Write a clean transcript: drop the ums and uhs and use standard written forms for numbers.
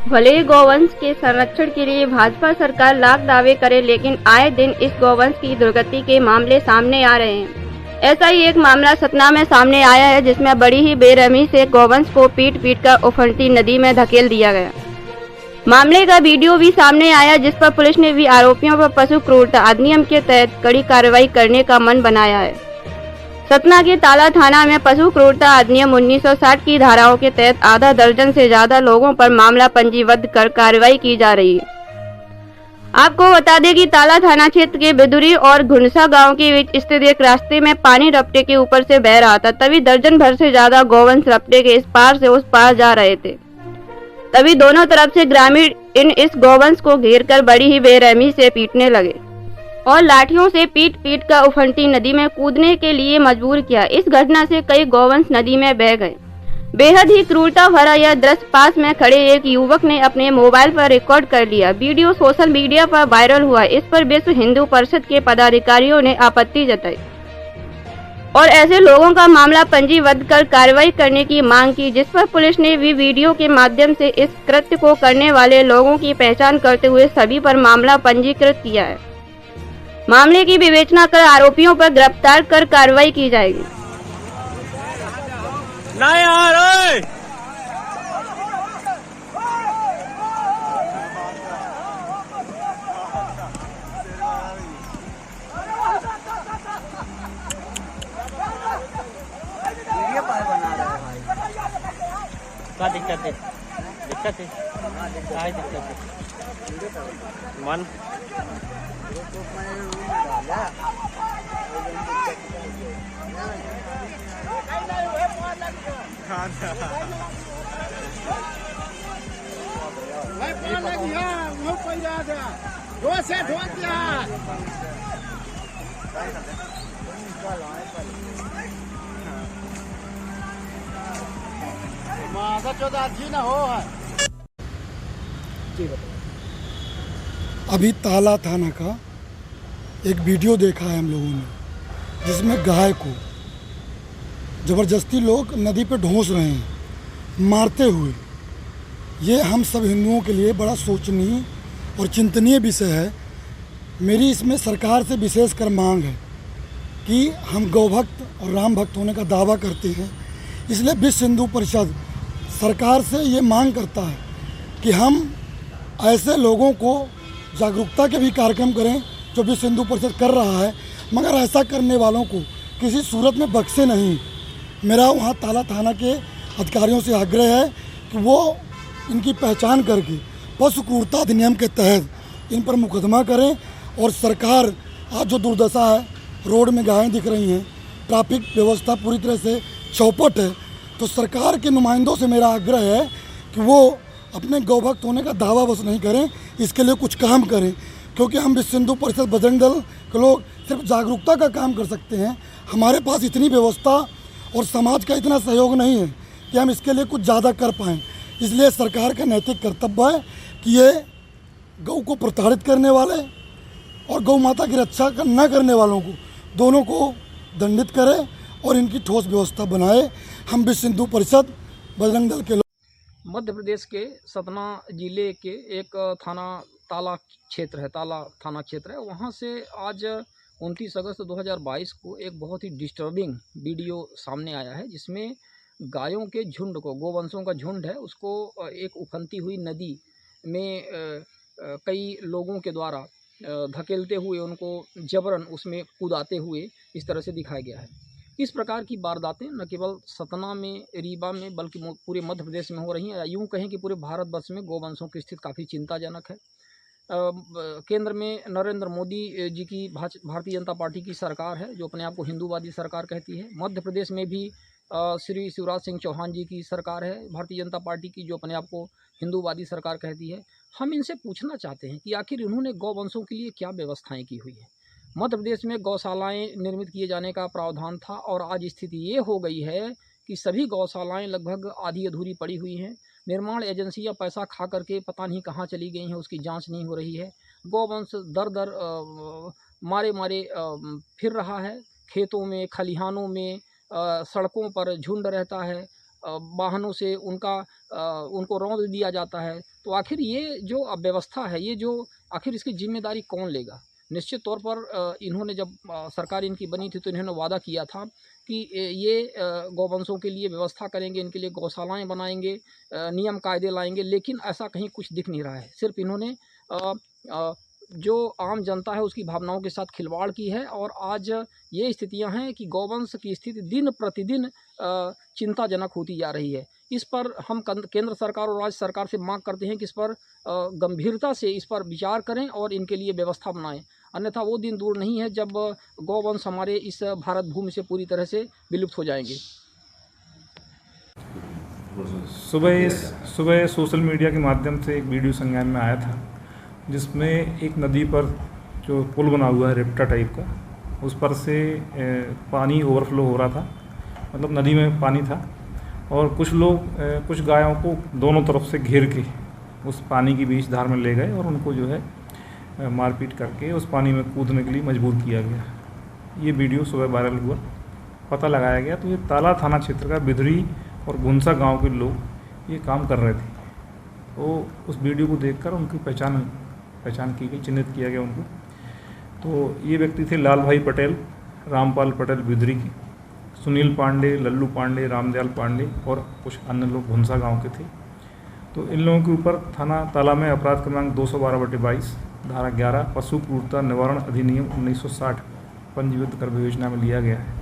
भले ही गौवंश के संरक्षण के लिए भाजपा सरकार लाख दावे करे, लेकिन आए दिन इस गौवंश की दुर्गति के मामले सामने आ रहे हैं। ऐसा ही एक मामला सतना में सामने आया है, जिसमें बड़ी ही बेरहमी से गौवंश को पीट पीट कर उफनती नदी में धकेल दिया गया। मामले का वीडियो भी सामने आया, जिस पर पुलिस ने भी आरोपियों पर पशु क्रूरता अधिनियम के तहत कड़ी कार्रवाई करने का मन बनाया है। सतना के ताला थाना में पशु क्रूरता अधिनियम 1960 की धाराओं के तहत आधा दर्जन से ज्यादा लोगों पर मामला पंजीबद्ध कर कार्रवाई की जा रही है। आपको बता दें कि ताला थाना क्षेत्र के बिदुरी और घुनसा गांव के बीच स्थित एक रास्ते में पानी रपटे के ऊपर से बह रहा था। तभी दर्जन भर से ज्यादा गौवंश रपटे के इस पार से उस पार जा रहे थे। तभी दोनों तरफ से ग्रामीण इस गौवंश को घेरकर बड़ी ही बेरहमी से पीटने लगे और लाठियों से पीट पीट कर उफनती नदी में कूदने के लिए मजबूर किया। इस घटना से कई गौवंश नदी में बह गए। बेहद ही क्रूरता भरा यह दृश्य पास में खड़े एक युवक ने अपने मोबाइल पर रिकॉर्ड कर लिया। वीडियो सोशल मीडिया पर वायरल हुआ। इस पर विश्व हिंदू परिषद के पदाधिकारियों ने आपत्ति जताई और ऐसे लोगों का मामला पंजीबद्ध कर कार्रवाई करने की मांग की, जिस पर पुलिस ने भी वीडियो के माध्यम से इस कृत्य को करने वाले लोगों की पहचान करते हुए सभी पर मामला पंजीकृत किया है। मामले की विवेचना कर आरोपियों पर गिरफ्तार कर कार्रवाई की जाएगी। नहीं यार ओए। क्या दिक्कत है? दिक्कत है? क्या दिक्कत है? मन अभी ताला थाना का एक वीडियो देखा है हम लोगों ने, जिसमें गाय को ज़बरदस्ती लोग नदी पे ढोंस रहे हैं मारते हुए। ये हम सब हिंदुओं के लिए बड़ा सोचनीय और चिंतनीय विषय है। मेरी इसमें सरकार से विशेषकर मांग है कि हम गौभक्त और राम भक्त होने का दावा करते हैं, इसलिए विश्व हिंदू परिषद सरकार से ये मांग करता है कि हम ऐसे लोगों को जागरूकता के भी कार्यक्रम करें जो विश्व हिंदू परिषद कर रहा है, मगर ऐसा करने वालों को किसी सूरत में बख्शे नहीं। मेरा वहाँ ताला थाना के अधिकारियों से आग्रह है कि वो इनकी पहचान करके पशु क्रूरता अधिनियम के तहत इन पर मुकदमा करें। और सरकार, आज जो दुर्दशा है, रोड में गायें दिख रही हैं, ट्रैफिक व्यवस्था पूरी तरह से चौपट है, तो सरकार के नुमाइंदों से मेरा आग्रह है कि वो अपने गौभक्त होने का दावा बस नहीं करें, इसके लिए कुछ काम करें। क्योंकि हम विश्व हिंदू परिषद बजरंग दल के लोग सिर्फ जागरूकता का काम कर सकते हैं। हमारे पास इतनी व्यवस्था और समाज का इतना सहयोग नहीं है कि हम इसके लिए कुछ ज़्यादा कर पाएँ। इसलिए सरकार का नैतिक कर्तव्य है कि ये गौ को प्रताड़ित करने वाले और गौ माता की रक्षा न करने वालों को दोनों को दंडित करे और इनकी ठोस व्यवस्था बनाए। हम विश्व हिंदू परिषद बजरंग दल के लोग मध्य प्रदेश के सतना जिले के एक थाना ताला क्षेत्र है, ताला थाना क्षेत्र है, वहाँ से आज 29 अगस्त 2022 को एक बहुत ही डिस्टर्बिंग वीडियो सामने आया है, जिसमें गायों के झुंड को, गोवंशों का झुंड है, उसको एक उफनती हुई नदी में कई लोगों के द्वारा धकेलते हुए उनको जबरन उसमें कूदाते हुए इस तरह से दिखाया गया है। इस प्रकार की वारदातें न केवल सतना में, रीवा में, बल्कि पूरे मध्य प्रदेश में हो रही हैं। यूँ कहें कि पूरे भारतवर्ष में गौवंशों की स्थिति काफ़ी चिंताजनक है। केंद्र में नरेंद्र मोदी जी की भारतीय जनता पार्टी की सरकार है, जो अपने आप को हिंदूवादी सरकार कहती है। मध्य प्रदेश में भी श्री शिवराज सिंह चौहान जी की सरकार है, भारतीय जनता पार्टी की, जो अपने आप को हिंदूवादी सरकार कहती है। हम इनसे पूछना चाहते हैं कि आखिर इन्होंने गौवंशों के लिए क्या व्यवस्थाएं की हुई हैं। मध्य प्रदेश में गौशालाएं निर्मित किए जाने का प्रावधान था और आज स्थिति ये हो गई है कि सभी गौशालाएं लगभग आधी अधूरी पड़ी हुई हैं। निर्माण एजेंसियां पैसा खा करके पता नहीं कहाँ चली गई हैं, उसकी जांच नहीं हो रही है। गौवंश दर दर मारे मारे फिर रहा है, खेतों में, खलिहानों में, सड़कों पर झुंड रहता है, वाहनों से उनको रौंद दिया जाता है। तो आखिर ये जो अव्यवस्था है, ये जो आखिर इसकी जिम्मेदारी कौन लेगा? निश्चित तौर पर इन्होंने जब सरकार इनकी बनी थी तो इन्होंने वादा किया था कि ये गौवंशों के लिए व्यवस्था करेंगे, इनके लिए गौशालाएँ बनाएँगे, नियम कायदे लाएँगे, लेकिन ऐसा कहीं कुछ दिख नहीं रहा है। सिर्फ़ इन्होंने जो आम जनता है उसकी भावनाओं के साथ खिलवाड़ की है और आज ये स्थितियां हैं कि गौवंश की स्थिति दिन प्रतिदिन चिंताजनक होती जा रही है। इस पर हम केंद्र सरकार और राज्य सरकार से मांग करते हैं कि इस पर गंभीरता से इस पर विचार करें और इनके लिए व्यवस्था बनाएं, अन्यथा वो दिन दूर नहीं है जब गौवंश हमारे इस भारत भूमि से पूरी तरह से विलुप्त हो जाएंगे। सुबह सोशल मीडिया के माध्यम से एक वीडियो संज्ञान में आया था, जिसमें एक नदी पर जो पुल बना हुआ है रेप्टा टाइप का, उस पर से पानी ओवरफ्लो हो रहा था, मतलब नदी में पानी था और कुछ लोग कुछ गायों को दोनों तरफ से घेर के उस पानी की बीच धार में ले गए और उनको जो है मारपीट करके उस पानी में कूदने के लिए मजबूर किया गया। ये वीडियो सुबह वायरल हुआ, पता लगाया गया तो ये ताला थाना क्षेत्र का बिधरी और घुनसा गांव के लोग ये काम कर रहे थे। तो उस वीडियो को देखकर उनकी पहचान की गई, चिन्हित किया गया उनको। तो ये व्यक्ति थे लाल भाई पटेल, रामपाल पटेल बिधरी की, सुनील पांडे, लल्लू पांडे, रामदयाल पांडे और कुछ अन्य लोग घुनसा गांव के थे। तो इन लोगों के ऊपर थाना ताला में अपराध क्रमांक 212/22 धारा 11 पशु क्रूरता निवारण अधिनियम 1960 पंजीबद्ध कर विवेचना में लिया गया है।